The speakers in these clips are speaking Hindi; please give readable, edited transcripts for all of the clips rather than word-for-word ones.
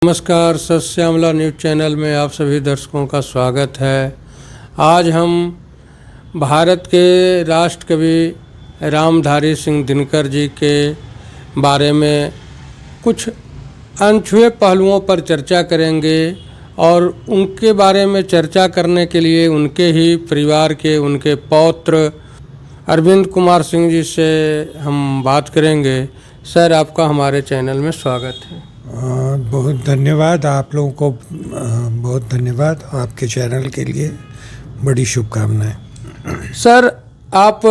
नमस्कार, सत श्यामला न्यूज़ चैनल में आप सभी दर्शकों का स्वागत है। आज हम भारत के राष्ट्र कवि रामधारी सिंह दिनकर जी के बारे में कुछ अनछुए पहलुओं पर चर्चा करेंगे और उनके बारे में चर्चा करने के लिए उनके ही परिवार के उनके पौत्र अरविंद कुमार सिंह जी से हम बात करेंगे। सर, आपका हमारे चैनल में स्वागत है। बहुत धन्यवाद आप लोगों को, बहुत धन्यवाद आपके चैनल के लिए, बड़ी शुभकामनाएं। सर, आप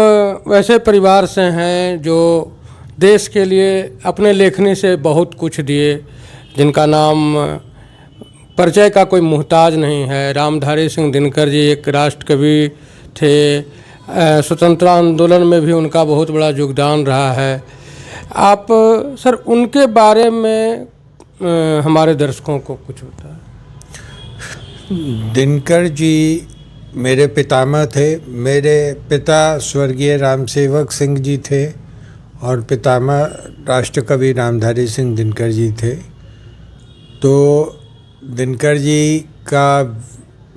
वैसे परिवार से हैं जो देश के लिए अपने लेखनी से बहुत कुछ दिए, जिनका नाम परिचय का कोई मुहताज नहीं है। रामधारी सिंह दिनकर जी एक राष्ट्र कवि थे। स्वतंत्रता आंदोलन में भी उनका बहुत बड़ा योगदान रहा है। आप सर उनके बारे में हमारे दर्शकों को कुछ बताएं। दिनकर जी मेरे पितामह थे। मेरे पिता स्वर्गीय रामसेवक सिंह जी थे और पितामह राष्ट्रकवि रामधारी सिंह दिनकर जी थे। तो दिनकर जी का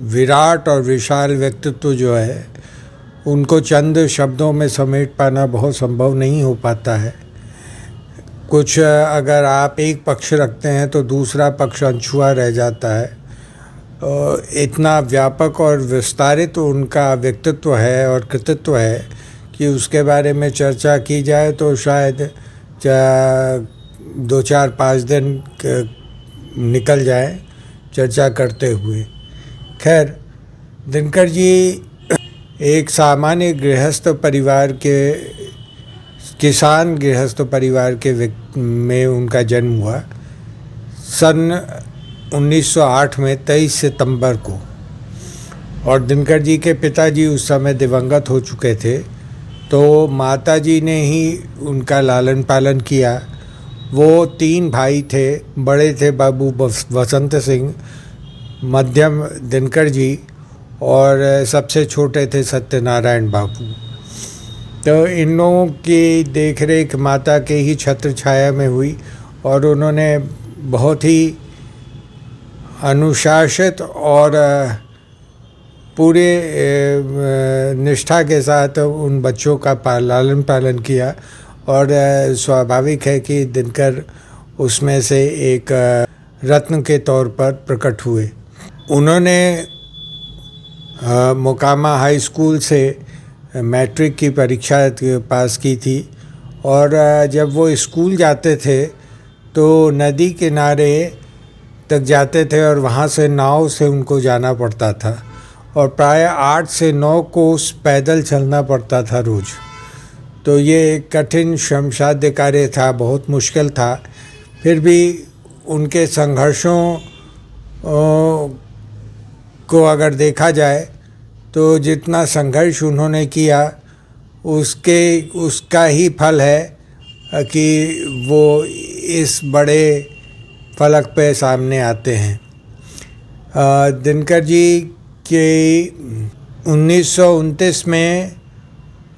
विराट और विशाल व्यक्तित्व जो है, उनको चंद शब्दों में समेट पाना बहुत संभव नहीं हो पाता है। कुछ अगर आप एक पक्ष रखते हैं तो दूसरा पक्ष अनछुआ रह जाता है। इतना व्यापक और विस्तारित उनका व्यक्तित्व है और कृतित्व है कि उसके बारे में चर्चा की जाए तो शायद 2-4-5 दिन निकल जाए चर्चा करते हुए। खैर, दिनकर जी एक सामान्य गृहस्थ परिवार के, किसान गृहस्थ परिवार के में उनका जन्म हुआ सन 1908 में 23 सितंबर को। और दिनकर जी के पिताजी उस समय दिवंगत हो चुके थे, तो माताजी ने ही उनका लालन पालन किया। वो 3 भाई थे। बड़े थे बाबू वसंत सिंह, मध्यम दिनकर जी और सबसे छोटे थे सत्यनारायण बाबू। तो इन लोगों की देखरेख माता के ही छत्र छाया में हुई और उन्होंने बहुत ही अनुशासित और पूरे निष्ठा के साथ उन बच्चों का लालन पालन किया। और स्वाभाविक है कि दिनकर उसमें से एक रत्न के तौर पर प्रकट हुए। उन्होंने मोकामा हाई स्कूल से मैट्रिक की परीक्षा पास की थी और जब वो स्कूल जाते थे तो नदी किनारे तक जाते थे और वहाँ से नाव से उनको जाना पड़ता था और प्राय 8 से 9 कोस पैदल चलना पड़ता था रोज़। तो ये एक कठिन श्रमसाध्य कार्य था, बहुत मुश्किल था। फिर भी उनके संघर्षों को अगर देखा जाए तो जितना संघर्ष उन्होंने किया उसका ही फल है कि वो इस बड़े फलक पे सामने आते हैं। दिनकर जी के 1929 में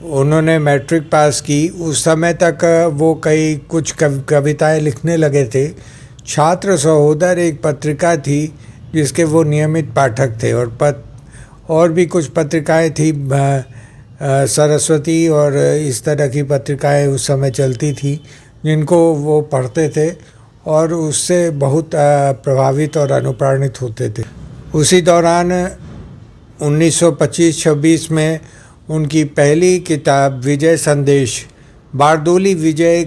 उन्होंने मैट्रिक पास की। उस समय तक वो कुछ कविताएं लिखने लगे थे। छात्र सहोदर एक पत्रिका थी जिसके वो नियमित पाठक थे और भी कुछ पत्रिकाएं थी, सरस्वती और इस तरह की पत्रिकाएं उस समय चलती थी जिनको वो पढ़ते थे और उससे बहुत प्रभावित और अनुप्राणित होते थे। उसी दौरान 1925-26 में उनकी पहली किताब विजय संदेश, बारदोली विजय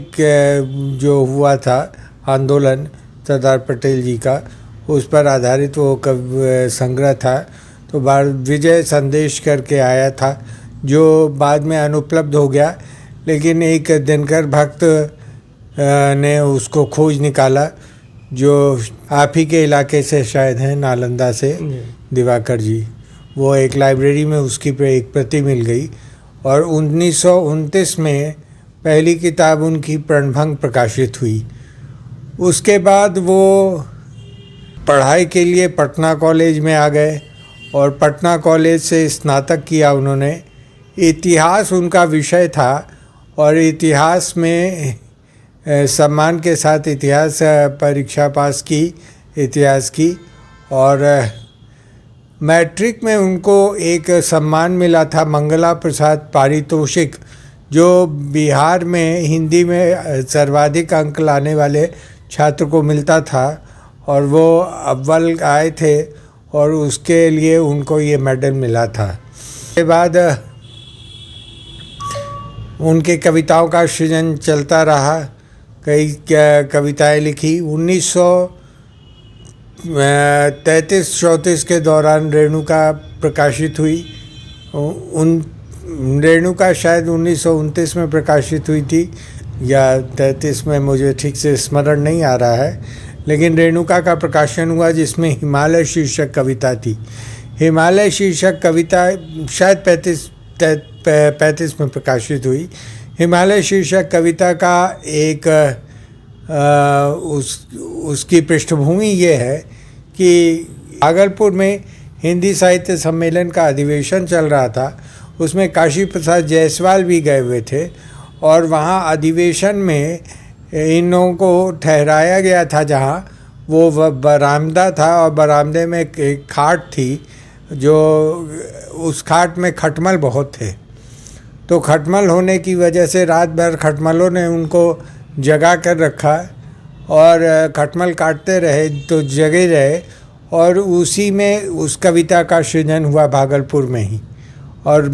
जो हुआ था आंदोलन सरदार पटेल जी का, उस पर आधारित वो संग्रह था। तो विजय संदेश करके आया था जो बाद में अनुपलब्ध हो गया, लेकिन एक दिनकर भक्त ने उसको खोज निकाला जो आप ही के इलाके से शायद हैं, नालंदा से, दिवाकर जी। वो एक लाइब्रेरी में उसकी एक प्रति मिल गई और 1929 में पहली किताब उनकी प्रणभंग प्रकाशित हुई। उसके बाद वो पढ़ाई के लिए पटना कॉलेज में आ गए और पटना कॉलेज से स्नातक किया उन्होंने। इतिहास उनका विषय था और इतिहास में सम्मान के साथ इतिहास परीक्षा पास की इतिहास की। और मैट्रिक में उनको एक सम्मान मिला था, मंगला प्रसाद पारितोषिक, जो बिहार में हिंदी में सर्वाधिक अंक लाने वाले छात्र को मिलता था, और वो अव्वल आए थे और उसके लिए उनको ये मेडल मिला था। उसके बाद उनके कविताओं का सृजन चलता रहा, कई कविताएं लिखी। 1933-34 के दौरान रेणुका प्रकाशित हुई। रेणुका शायद 1929 में प्रकाशित हुई थी या 33 में, मुझे ठीक से स्मरण नहीं आ रहा है, लेकिन रेणुका का प्रकाशन हुआ जिसमें हिमालय शीर्षक कविता थी। हिमालय शीर्षक कविता शायद 35 में प्रकाशित हुई। हिमालय शीर्षक कविता का एक उसकी पृष्ठभूमि ये है कि भागलपुर में हिंदी साहित्य सम्मेलन का अधिवेशन चल रहा था, उसमें काशी प्रसाद जायसवाल भी गए हुए थे, और वहाँ अधिवेशन में इन लोगों को ठहराया गया था, जहाँ वो बरामदा था, और बरामदे में एक खाट थी, जो उस खाट में खटमल बहुत थे। तो खटमल होने की वजह से रात भर खटमलों ने उनको जगा कर रखा, और खटमल काटते रहे तो जगे रहे, और उसी में उस कविता का सृजन हुआ भागलपुर में ही। और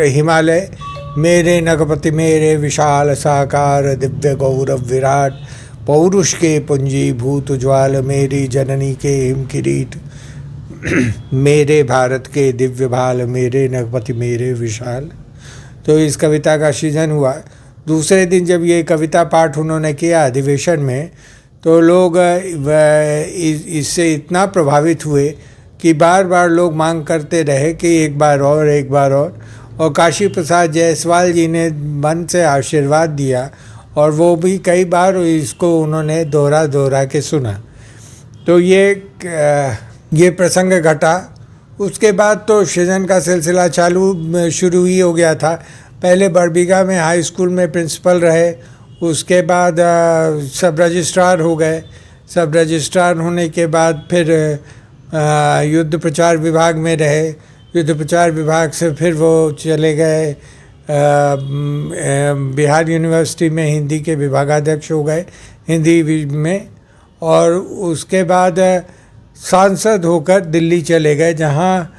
हिमालय मेरे नगपति मेरे विशाल साकार दिव्य गौरव विराट, पौरुष के पुंजीभूत ज्वाल मेरी जननी के हिम किरीट, मेरे भारत के दिव्य भाल मेरे नगपति मेरे विशाल। तो इस कविता का सृजन हुआ। दूसरे दिन जब ये कविता पाठ उन्होंने किया अधिवेशन में, तो लोग इससे इतना प्रभावित हुए कि बार बार लोग मांग करते रहे कि एक बार और काशी प्रसाद जायसवाल जी ने मन से आशीर्वाद दिया, और वो भी कई बार इसको उन्होंने दोहरा के सुना। तो ये प्रसंग घटा। उसके बाद तो सृजन का सिलसिला शुरू ही हो गया था। पहले बरबीघा में हाई स्कूल में प्रिंसिपल रहे, उसके बाद सब रजिस्ट्रार हो गए। सब रजिस्ट्रार होने के बाद फिर युद्ध प्रचार विभाग में रहे। युद्ध प्रचार विभाग से फिर वो चले गए बिहार यूनिवर्सिटी में हिंदी के विभागाध्यक्ष हो गए हिंदी में, और उसके बाद सांसद होकर दिल्ली चले गए, जहाँ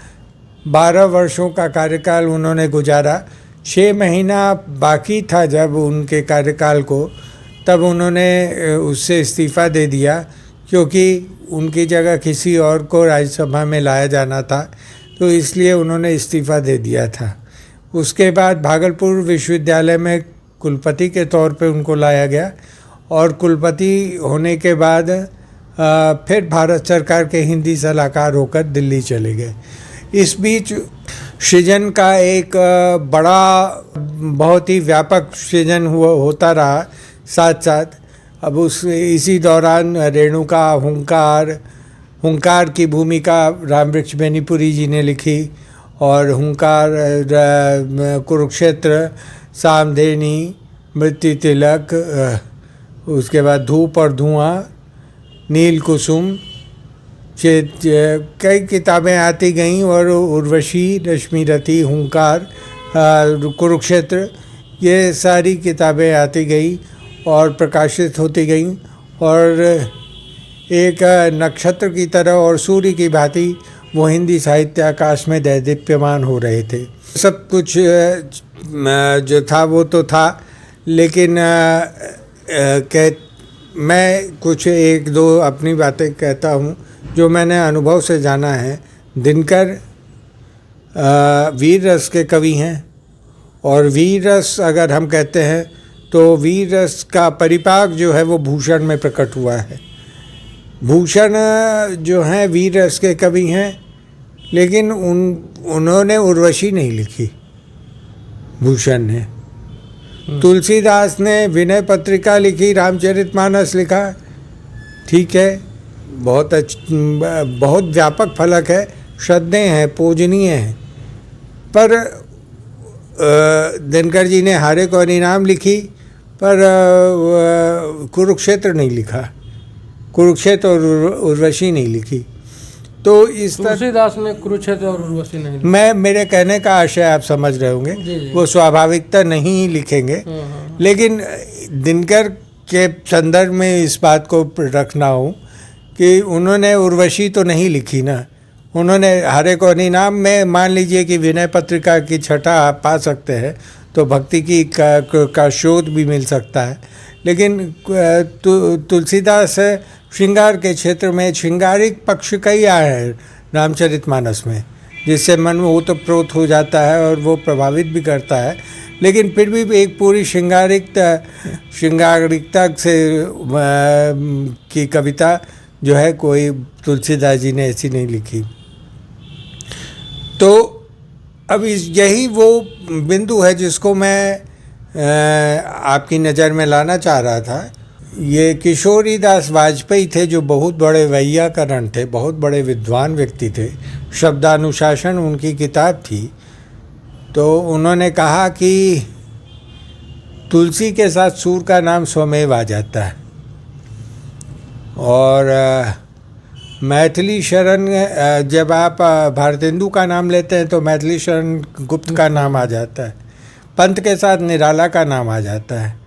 12 वर्षों का कार्यकाल उन्होंने गुजारा। 6 महीना बाकी था जब उनके कार्यकाल को, तब उन्होंने उससे इस्तीफ़ा दे दिया, क्योंकि उनकी जगह किसी और को राज्यसभा में लाया जाना था, तो इसलिए उन्होंने इस्तीफ़ा दे दिया था। उसके बाद भागलपुर विश्वविद्यालय में कुलपति के तौर पे उनको लाया गया, और कुलपति होने के बाद फिर भारत सरकार के हिंदी सलाहकार होकर दिल्ली चले गए। इस बीच सृजन का एक बड़ा बहुत ही व्यापक सृजन होता रहा साथ साथ। अब इसी दौरान रेणुका, हुंकार की भूमिका रामवृक्ष बेनीपुरी जी ने लिखी, और हुंकार, कुरुक्षेत्र, सामधेनी, मृत्यु तिलक, उसके बाद धूप और धुआं, नील कुसुम, कई किताबें आती गईं, और उर्वशी, रश्मिरथी, हुंकार, कुरुक्षेत्र, ये सारी किताबें आती गई और प्रकाशित होती गईं, और एक नक्षत्र की तरह और सूर्य की भांति वो हिंदी साहित्य आकाश में दैदीप्यमान हो रहे थे। सब कुछ जो था वो तो था, लेकिन मैं कुछ 1-2 अपनी बातें कहता हूँ जो मैंने अनुभव से जाना है। दिनकर वीर रस के कवि हैं, और वीर रस अगर हम कहते हैं तो वीर रस का परिपाक जो है वो भूषण में प्रकट हुआ है। भूषण जो हैं वीर रस के कवि हैं, लेकिन उन्होंने उर्वशी नहीं लिखी, भूषण ने। तुलसीदास ने विनय पत्रिका लिखी, रामचरितमानस लिखा, ठीक है, बहुत व्यापक फलक है, श्रद्धेय हैं, पूजनीय हैं। पर दिनकर जी ने हारे को इनाम लिखी, पर कुरुक्षेत्र नहीं लिखा। कुरुक्षेत्र और उर्वशी नहीं लिखी। तो इस तरह तुलसीदास ने कुरुक्षेत्र और उर्वशी नहीं लिखी। मेरे कहने का आशय आप समझ रहे होंगे, जी। वो स्वाभाविकता नहीं लिखेंगे, लेकिन दिनकर के संदर्भ में इस बात को रखना हो कि उन्होंने उर्वशी तो नहीं लिखी ना, उन्होंने हरे को नाम में मान लीजिए कि विनय पत्रिका की छटा आप पा सकते हैं तो भक्ति की का शोध भी मिल सकता है, लेकिन तुलसीदास श्रृंगार के क्षेत्र में श्रृंगारिक पक्ष कई आए हैं रामचरितमानस में, जिससे मन ओतप्रोत हो जाता है और वो प्रभावित भी करता है, लेकिन फिर भी एक पूरी श्रृंगारिकता से की कविता जो है कोई तुलसीदास जी ने ऐसी नहीं लिखी। तो अब यही वो बिंदु है जिसको मैं आपकी नज़र में लाना चाह रहा था। ये किशोरीदास वाजपेयी थे जो बहुत बड़े वैयाकरण थे, बहुत बड़े विद्वान व्यक्ति थे, शब्दानुशासन उनकी किताब थी। तो उन्होंने कहा कि तुलसी के साथ सूर का नाम स्वमेव आ जाता है, और मैथिली शरण जब आप भारतेंदु का नाम लेते हैं तो मैथिली शरण गुप्त का नाम आ जाता है, पंत के साथ निराला का नाम आ जाता है,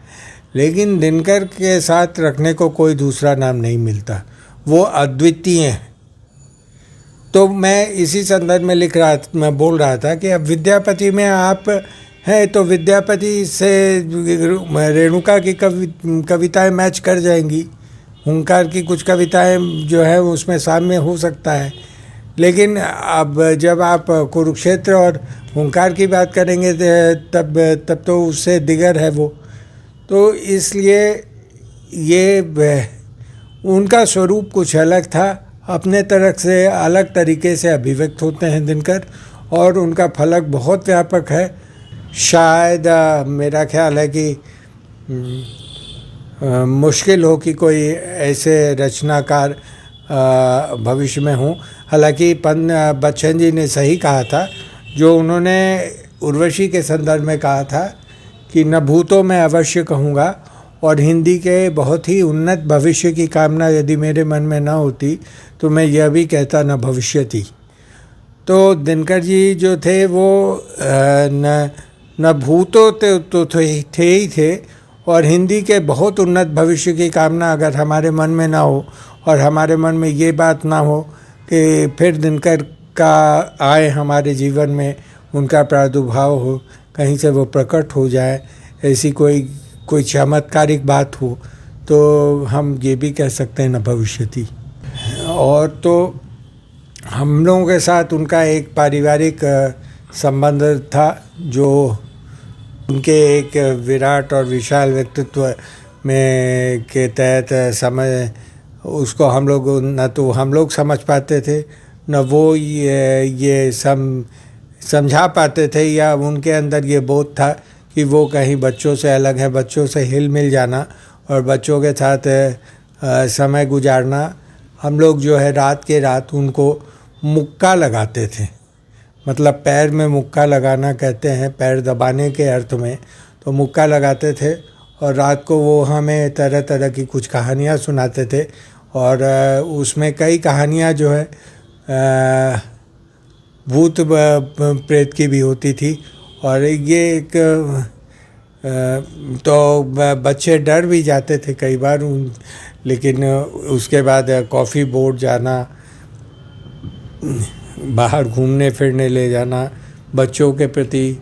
लेकिन दिनकर के साथ रखने को कोई दूसरा नाम नहीं मिलता, वो अद्वितीय हैं। तो मैं इसी संदर्भ में मैं बोल रहा था कि अब विद्यापति में आप हैं तो विद्यापति से रेणुका की कविताएं मैच कर जाएंगी, हुंकार की कुछ कविताएं जो है उसमें साम्य हो सकता है, लेकिन अब जब आप कुरुक्षेत्र और हुंकार की बात करेंगे तब तो उससे दिगर है वो। तो इसलिए ये उनका स्वरूप कुछ अलग था, अपने तरफ से अलग तरीके से अभिव्यक्त होते हैं दिनकर, और उनका फलक बहुत व्यापक है। शायद मेरा ख्याल है कि मुश्किल हो कि कोई ऐसे रचनाकार भविष्य में हों। हालांकि बच्चन जी ने सही कहा था जो उन्होंने उर्वशी के संदर्भ में कहा था कि न भूतो मैं अवश्य कहूँगा, और हिंदी के बहुत ही उन्नत भविष्य की कामना यदि मेरे मन में न होती तो मैं यह भी कहता न भविष्यति। तो दिनकर जी जो थे वो न भूतो तो थे ही थे, और हिंदी के बहुत उन्नत भविष्य की कामना अगर हमारे मन में ना हो और हमारे मन में ये बात ना हो कि फिर दिनकर का आए हमारे जीवन में, उनका प्रादुर्भाव हो, कहीं से वो प्रकट हो जाए, ऐसी कोई चमत्कारिक बात हो, तो हम ये भी कह सकते हैं न भविष्यति। और तो हम लोगों के साथ उनका एक पारिवारिक संबंध था जो उनके एक विराट और विशाल व्यक्तित्व में के तहत उसको हम लोग न तो हम लोग समझ पाते थे, न वो ये समझा पाते थे, या उनके अंदर ये बोध था कि वो कहीं बच्चों से अलग है, बच्चों से हिल मिल जाना और बच्चों के साथ समय गुजारना। हम लोग जो है रात के रात उनको मुक्का लगाते थे, मतलब पैर में मुक्का लगाना कहते हैं, पैर दबाने के अर्थ में, तो मुक्का लगाते थे और रात को वो हमें तरह तरह की कुछ कहानियाँ सुनाते थे, और उसमें कई कहानियाँ जो है भूत प्रेत की भी होती थी। और ये एक तो बच्चे डर भी जाते थे कई बार लेकिन उसके बाद कॉफ़ी बोर्ड जाना, बाहर घूमने फिरने ले जाना, बच्चों के प्रति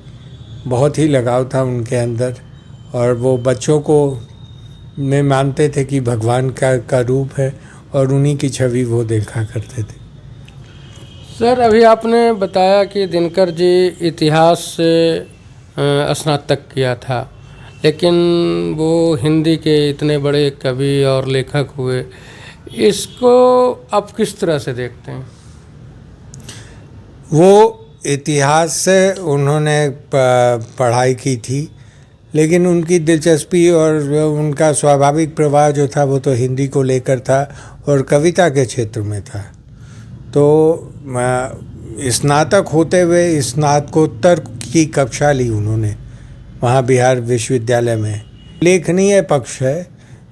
बहुत ही लगाव था उनके अंदर, और वो बच्चों को में मानते थे कि भगवान का रूप है, और उन्हीं की छवि वो देखा करते थे। सर, अभी आपने बताया कि दिनकर जी इतिहास से स्नातक किया था, लेकिन वो हिंदी के इतने बड़े कवि और लेखक हुए, इसको आप किस तरह से देखते हैं? वो इतिहास से उन्होंने पढ़ाई की थी, लेकिन उनकी दिलचस्पी और उनका स्वाभाविक प्रवाह जो था वो तो हिंदी को लेकर था और कविता के क्षेत्र में था। तो स्नातक होते हुए स्नातकोत्तर की कक्षा ली उन्होंने वहाँ बिहार विश्वविद्यालय में। लेखनीय पक्ष है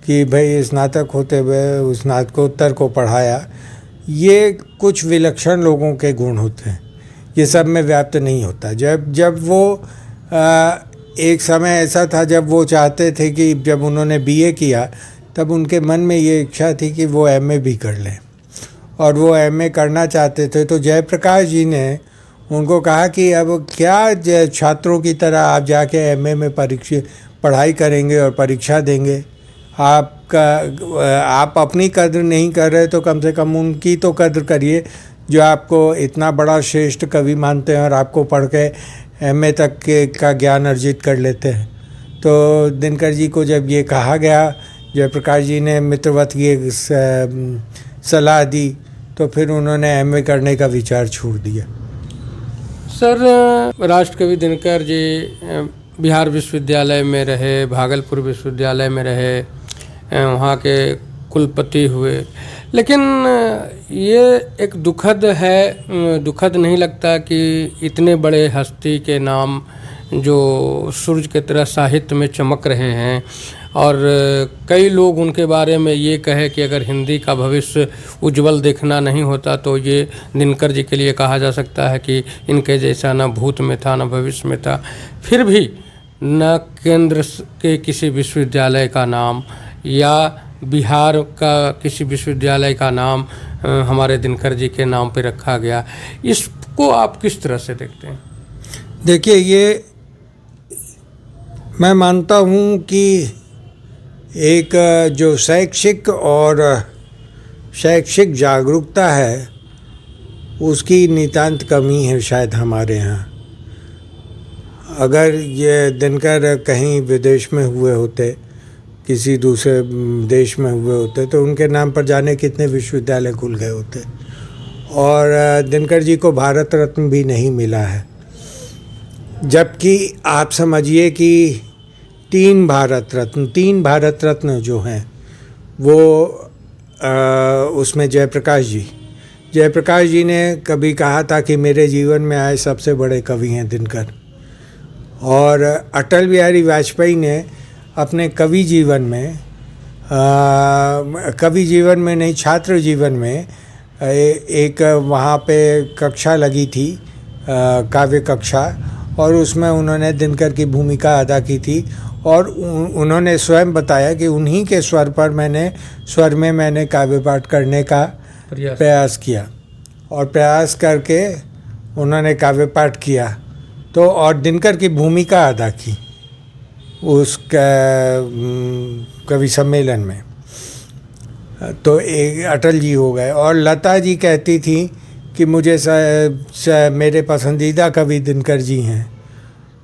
कि भाई स्नातक होते हुए स्नातकोत्तर को पढ़ाया, ये कुछ विलक्षण लोगों के गुण होते हैं, ये सब में व्याप्त नहीं होता। जब वो एक समय ऐसा था जब वो चाहते थे कि जब उन्होंने बीए किया तब उनके मन में ये इच्छा थी कि वो एमए भी कर लें, और वो एमए करना चाहते थे। तो जयप्रकाश जी ने उनको कहा कि अब क्या छात्रों की तरह आप जाके एमए में पढ़ाई करेंगे और परीक्षा देंगे, आप अपनी कद्र नहीं कर रहे तो कम से कम उनकी तो कद्र करिए जो आपको इतना बड़ा श्रेष्ठ कवि मानते हैं और आपको पढ़ के एमए तक का ज्ञान अर्जित कर लेते हैं। तो दिनकर जी को जब ये कहा गया, जयप्रकाश जी ने मित्रवत की एक सलाह दी, तो फिर उन्होंने एमए करने का विचार छोड़ दिया। सर, राष्ट्रकवि दिनकर जी बिहार विश्वविद्यालय में रहे, भागलपुर विश्वविद्यालय में रहे, वहाँ के कुलपति हुए, लेकिन ये एक दुखद नहीं लगता कि इतने बड़े हस्ती के नाम जो सूरज की तरह साहित्य में चमक रहे हैं, और कई लोग उनके बारे में ये कहे कि अगर हिंदी का भविष्य उज्जवल देखना नहीं होता तो ये दिनकर जी के लिए कहा जा सकता है कि इनके जैसा न भूत में था न भविष्य में था। फिर भी न केंद्र के किसी विश्वविद्यालय का नाम या बिहार का किसी विश्वविद्यालय का नाम हमारे दिनकर जी के नाम पे रखा गया, इसको आप किस तरह से देखते हैं? देखिए, ये मैं मानता हूँ कि एक जो शैक्षिक जागरूकता है उसकी नितांत कमी है शायद हमारे यहाँ। अगर ये दिनकर कहीं विदेश में हुए होते, किसी दूसरे देश में हुए होते, तो उनके नाम पर जाने कितने विश्वविद्यालय खुल गए होते। और दिनकर जी को भारत रत्न भी नहीं मिला है, जबकि आप समझिए कि तीन भारत रत्न जो हैं वो उसमें जयप्रकाश जी ने कभी कहा था कि मेरे जीवन में आए सबसे बड़े कवि हैं दिनकर। और अटल बिहारी वाजपेयी ने अपने कवि जीवन में नहीं, छात्र जीवन में एक वहाँ पे कक्षा लगी थी, काव्य कक्षा, और उसमें उन्होंने दिनकर की भूमिका अदा की थी। और उन्होंने स्वयं बताया कि उन्हीं के स्वर में मैंने काव्य पाठ करने का प्रयास किया, और प्रयास करके उन्होंने काव्य पाठ किया तो, और दिनकर की भूमिका अदा की उस कवि सम्मेलन में। तो एक अटल जी हो गए, और लता जी कहती थी कि मुझे मेरे पसंदीदा कवि दिनकर जी हैं।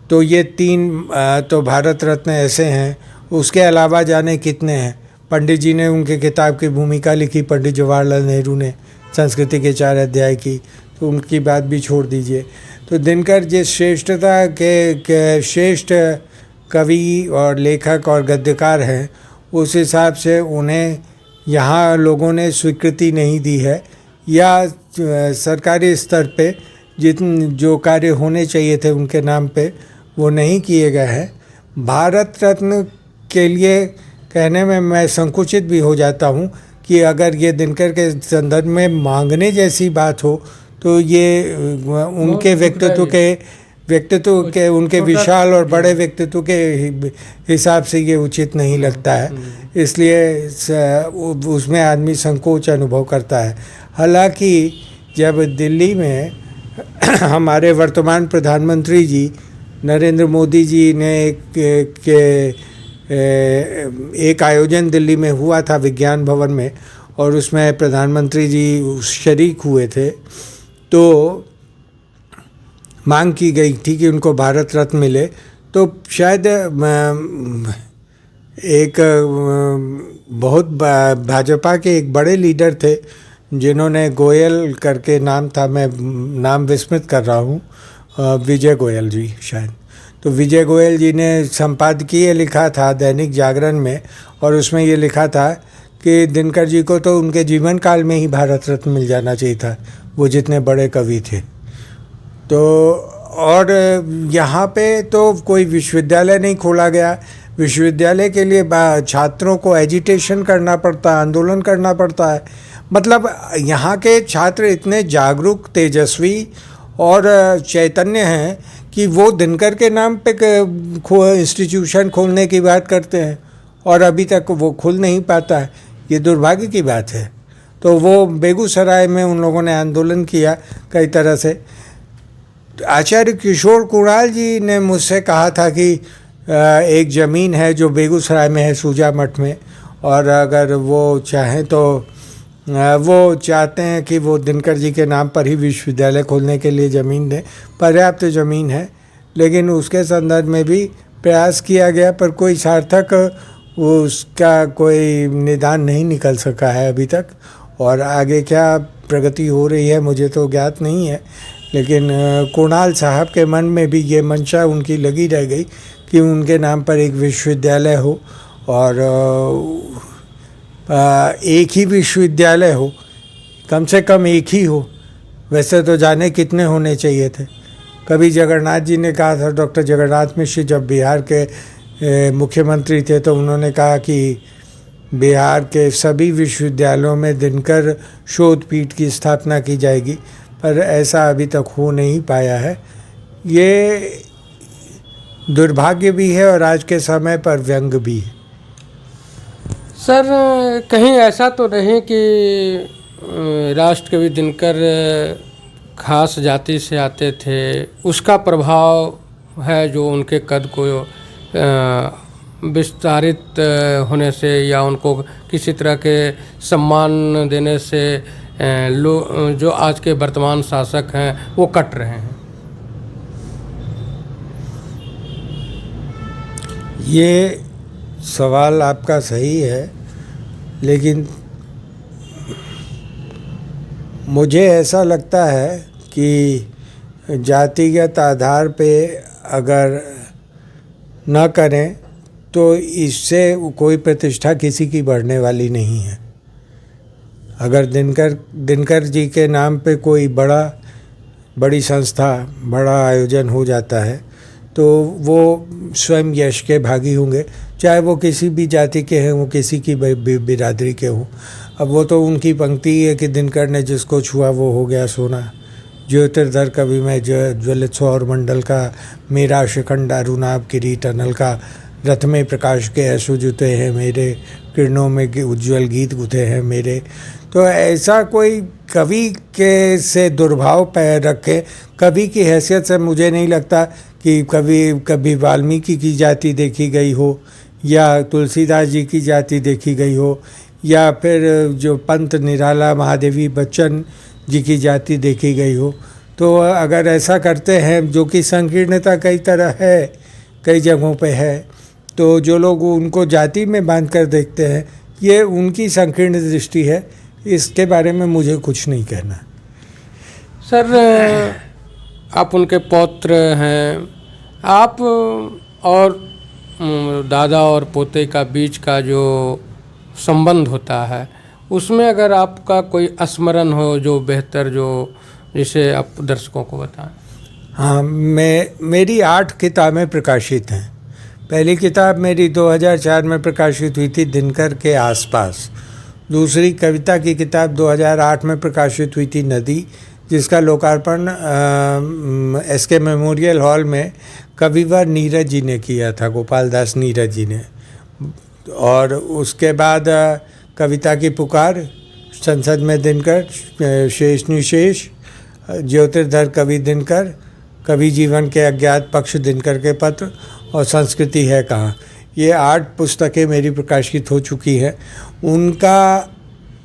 तो ये तीन तो भारत रत्न ऐसे हैं। उसके अलावा जाने कितने हैं। पंडित जी ने उनके किताब की भूमिका लिखी, पंडित जवाहरलाल नेहरू ने संस्कृति के 4 अध्याय की, तो उनकी बात भी छोड़ दीजिए। तो दिनकर जिस श्रेष्ठता के श्रेष्ठ कवि और लेखक और गद्यकार हैं, उस हिसाब से उन्हें यहाँ लोगों ने स्वीकृति नहीं दी है, या सरकारी स्तर पे जो कार्य होने चाहिए थे उनके नाम पे वो नहीं किए गए हैं। भारत रत्न के लिए कहने में मैं संकुचित भी हो जाता हूँ कि अगर ये दिनकर के संदर्भ में मांगने जैसी बात हो तो ये उनके व्यक्तित्व के उनके विशाल और बड़े व्यक्तित्व के हिसाब से ये उचित नहीं लगता है। इसलिए उसमें आदमी संकोच अनुभव करता है। हालांकि जब दिल्ली में हमारे वर्तमान प्रधानमंत्री जी नरेंद्र मोदी जी ने एक आयोजन दिल्ली में हुआ था विज्ञान भवन में, और उसमें प्रधानमंत्री जी शरीक हुए थे, तो मांग की गई थी कि उनको भारत रत्न मिले। तो शायद एक बहुत भाजपा के एक बड़े लीडर थे जिन्होंने गोयल करके नाम था, मैं नाम विस्मृत कर रहा हूँ, विजय गोयल जी शायद। तो विजय गोयल जी ने संपादकीय लिखा था दैनिक जागरण में, और उसमें ये लिखा था कि दिनकर जी को तो उनके जीवन काल में ही भारत रत्न मिल जाना चाहिए था, वो जितने बड़े कवि थे। तो और यहाँ पे तो कोई विश्वविद्यालय नहीं खोला गया। विश्वविद्यालय के लिए छात्रों को एजिटेशन करना पड़ता है, आंदोलन करना पड़ता है। मतलब यहाँ के छात्र इतने जागरूक, तेजस्वी और चैतन्य हैं कि वो दिनकर के नाम पे इंस्टीट्यूशन खोलने की बात करते हैं और अभी तक वो खुल नहीं पाता है। ये दुर्भाग्य की बात है। तो वो बेगूसराय में उन लोगों ने आंदोलन किया कई तरह से। आचार्य किशोर कुणाल जी ने मुझसे कहा था कि एक ज़मीन है जो बेगूसराय में है, सूजा मठ में, और अगर वो चाहें तो वो चाहते हैं कि वो दिनकर जी के नाम पर ही विश्वविद्यालय खोलने के लिए ज़मीन दें। पर्याप्त ज़मीन है, लेकिन उसके संदर्भ में भी प्रयास किया गया, पर कोई सार्थक उसका कोई निदान नहीं निकल सका है अभी तक। और आगे क्या प्रगति हो रही है मुझे तो ज्ञात नहीं है, लेकिन कुणाल साहब के मन में भी ये मंशा उनकी लगी रह गई कि उनके नाम पर एक विश्वविद्यालय हो, और एक ही विश्वविद्यालय हो, कम से कम एक ही हो। वैसे तो जाने कितने होने चाहिए थे। कभी जगन्नाथ जी ने कहा था, डॉक्टर जगन्नाथ मिश्र जब बिहार के मुख्यमंत्री थे, तो उन्होंने कहा कि बिहार के सभी विश्वविद्यालयों में दिनकर शोध पीठ की स्थापना की जाएगी, पर ऐसा अभी तक हो नहीं पाया है। ये दुर्भाग्य भी है और आज के समय पर व्यंग भी है। सर, कहीं ऐसा तो नहीं कि राष्ट्रकवि दिनकर खास जाति से आते थे, उसका प्रभाव है जो उनके कद को विस्तारित होने से या उनको किसी तरह के सम्मान देने से जो आज के वर्तमान शासक हैं वो कट रहे हैं? ये सवाल आपका सही है, लेकिन मुझे ऐसा लगता है कि जातिगत आधार पे अगर न करें तो इससे कोई प्रतिष्ठा किसी की बढ़ने वाली नहीं है। अगर दिनकर जी के नाम पे कोई बड़ी संस्था, बड़ा आयोजन हो जाता है तो वो स्वयं यश के भागी होंगे, चाहे वो किसी भी जाति के हैं, वो किसी की बिरादरी के हों। अब वो तो उनकी पंक्ति है कि दिनकर ने जिसको छुआ वो हो गया सोना, ज्योतिर्धर कवि में ज्वलित सौर मंडल का, मेरा शिखंड अरुणाभ किरीट अनल का, रथ में प्रकाश के ऐसो जुते हैं मेरे, किरणों में उज्ज्वल गीत गुथे हैं मेरे। तो ऐसा कोई कवि के से दुर्भाव पैर रखे, कवि की हैसियत से मुझे नहीं लगता कि कभी वाल्मीकि की जाति देखी गई हो, या तुलसीदास जी की जाति देखी गई हो, या फिर जो पंत निराला महादेवी बच्चन जी की जाति देखी गई हो। तो अगर ऐसा करते हैं, जो कि संकीर्णता कई तरह है, कई जगहों पे है, तो जो लोग उनको जाति में बांध कर देखते हैं, ये उनकी संकीर्ण दृष्टि है। इसके बारे में मुझे कुछ नहीं कहना। सर, आप उनके पौत्र हैं, आप और दादा और पोते का बीच का जो संबंध होता है, उसमें अगर आपका कोई स्मरण हो जो बेहतर, जो जिसे आप दर्शकों को बताएं। हाँ, मेरी 8 किताबें प्रकाशित हैं। पहली किताब मेरी 2004 में प्रकाशित हुई थी, दिनकर के आसपास। दूसरी कविता की किताब 2008 में प्रकाशित हुई थी, नदी, जिसका लोकार्पण SK मेमोरियल हॉल में कविवर नीरज जी ने किया था, गोपाल दास नीरज जी ने। और उसके बाद कविता की पुकार, संसद में दिनकर, शेष निशेष, ज्योतिर्धर कवि दिनकर, कवि जीवन के अज्ञात पक्ष दिनकर के पत्र, और संस्कृति है कहाँ। ये 8 पुस्तकें मेरी प्रकाशित हो चुकी हैं। उनका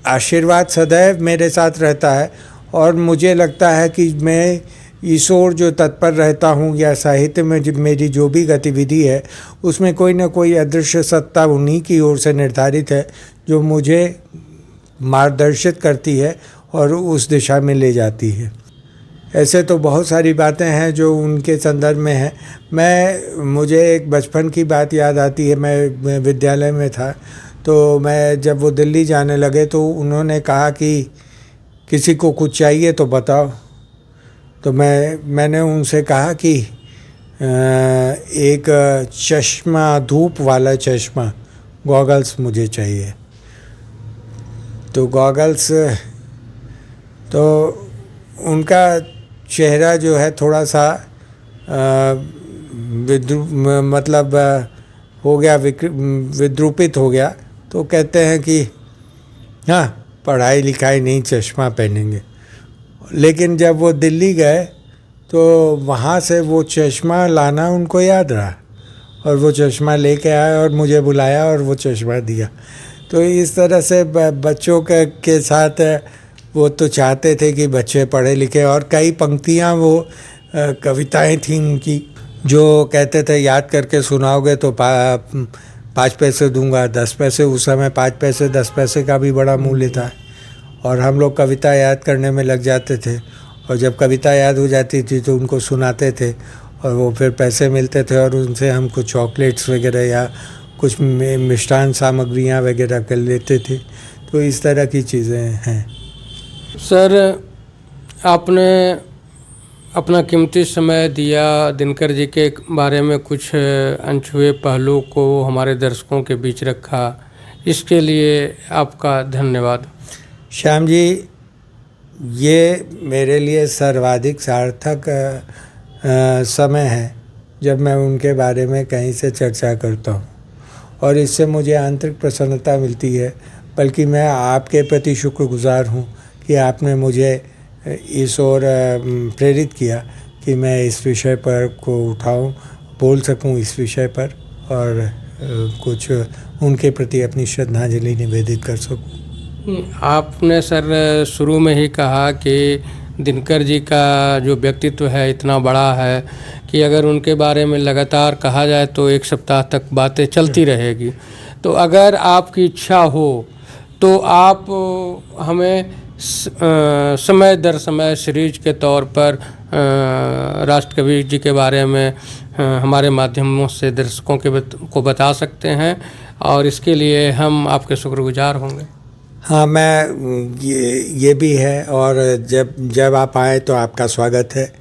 आशीर्वाद सदैव मेरे साथ रहता है, और मुझे लगता है कि मैं इस ओर जो तत्पर रहता हूँ, या साहित्य में मेरी जो भी गतिविधि है, उसमें कोई ना कोई अदृश्य सत्ता उन्हीं की ओर से निर्धारित है, जो मुझे मार्गदर्शित करती है और उस दिशा में ले जाती है। ऐसे तो बहुत सारी बातें हैं जो उनके संदर्भ में हैं। मुझे एक बचपन की बात याद आती है। मैं विद्यालय में था, तो मैं जब वो दिल्ली जाने लगे तो उन्होंने कहा कि किसी को कुछ चाहिए तो बताओ। तो मैंने उनसे कहा कि एक चश्मा, धूप वाला चश्मा, गॉगल्स मुझे चाहिए। तो गॉगल्स, तो उनका चेहरा जो है थोड़ा सा मतलब हो गया, विद्रूपित हो गया। तो कहते हैं कि हाँ, पढ़ाई लिखाई नहीं, चश्मा पहनेंगे। लेकिन जब वो दिल्ली गए तो वहाँ से वो चश्मा लाना उनको याद रहा, और वो चश्मा लेके आए और मुझे बुलाया और वो चश्मा दिया। तो इस तरह से बच्चों के साथ वो तो चाहते थे कि बच्चे पढ़े लिखे, और कई पंक्तियाँ वो कविताएं थीं उनकी, जो कहते थे याद करके सुनाओगे तो 5 पैसे दूंगा, 10 पैसे। उस समय 5 पैसे 10 पैसे का भी बड़ा मूल्य था, और हम लोग कविता याद करने में लग जाते थे, और जब कविता याद हो जाती थी तो उनको सुनाते थे, और वो फिर पैसे मिलते थे, और उनसे हम कुछ चॉकलेट्स वगैरह या कुछ मिष्ठान सामग्रियाँ वगैरह कर लेते थे। तो इस तरह की चीज़ें हैं। सर, आपने अपना कीमती समय दिया, दिनकर जी के बारे में कुछ अनछुए पहलू को हमारे दर्शकों के बीच रखा, इसके लिए आपका धन्यवाद। श्याम जी, ये मेरे लिए सर्वाधिक सार्थक समय है जब मैं उनके बारे में कहीं से चर्चा करता हूँ, और इससे मुझे आंतरिक प्रसन्नता मिलती है। बल्कि मैं आपके प्रति शुक्रगुजार हूँ कि आपने मुझे इस ओर प्रेरित किया कि मैं इस विषय पर को उठाऊँ, बोल सकूँ इस विषय पर, और कुछ उनके प्रति अपनी श्रद्धांजलि निवेदित कर सकूँ। आपने सर शुरू में ही कहा कि दिनकर जी का जो व्यक्तित्व है इतना बड़ा है कि अगर उनके बारे में लगातार कहा जाए तो 1 सप्ताह तक बातें चलती रहेगी। तो अगर आपकी इच्छा हो तो आप हमें समय दर समय सीरीज के तौर पर राष्ट्रकवि जी के बारे में हमारे माध्यमों से दर्शकों को बता सकते हैं, और इसके लिए हम आपके शुक्रगुजार होंगे। हाँ, मैं ये भी है, और जब आप आए तो आपका स्वागत है।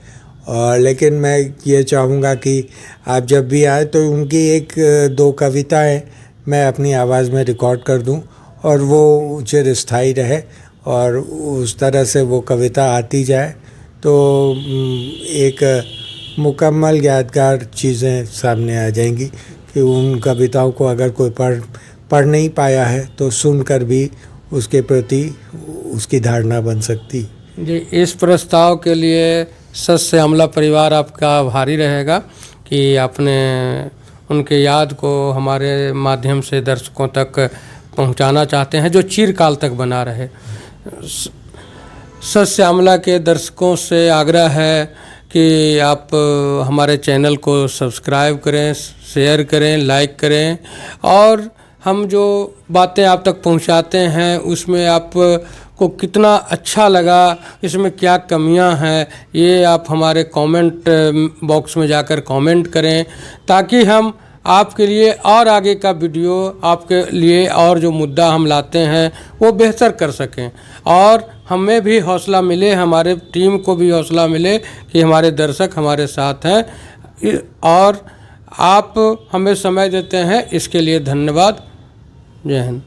और लेकिन मैं ये चाहूँगा कि आप जब भी आए तो उनकी 1-2 कविताएं मैं अपनी आवाज़ में रिकॉर्ड कर दूं, और वो चिरस्थायी रहे, और उस तरह से वो कविता आती जाए तो एक मुकम्मल यादगार चीज़ें सामने आ जाएंगी कि उन कविताओं को अगर कोई पढ़ नहीं पाया है तो सुनकर भी उसके प्रति उसकी धारणा बन सकती। जी, इस प्रस्ताव के लिए सस्य अमला परिवार आपका आभारी रहेगा कि आपने उनके याद को हमारे माध्यम से दर्शकों तक पहुंचाना चाहते हैं, जो चिरकाल तक बना रहे। सस्य अमला के दर्शकों से आग्रह है कि आप हमारे चैनल को सब्सक्राइब करें, शेयर करें, लाइक करें, और हम जो बातें आप तक पहुंचाते हैं उसमें आप को कितना अच्छा लगा, इसमें क्या कमियां हैं, ये आप हमारे कमेंट बॉक्स में जाकर कमेंट करें, ताकि हम आपके लिए और आगे का वीडियो, आपके लिए और जो मुद्दा हम लाते हैं वो बेहतर कर सकें, और हमें भी हौसला मिले, हमारे टीम को भी हौसला मिले कि हमारे दर्शक हमारे साथ हैं, और आप हमें समय देते हैं, इसके लिए धन्यवाद। जय हिंद।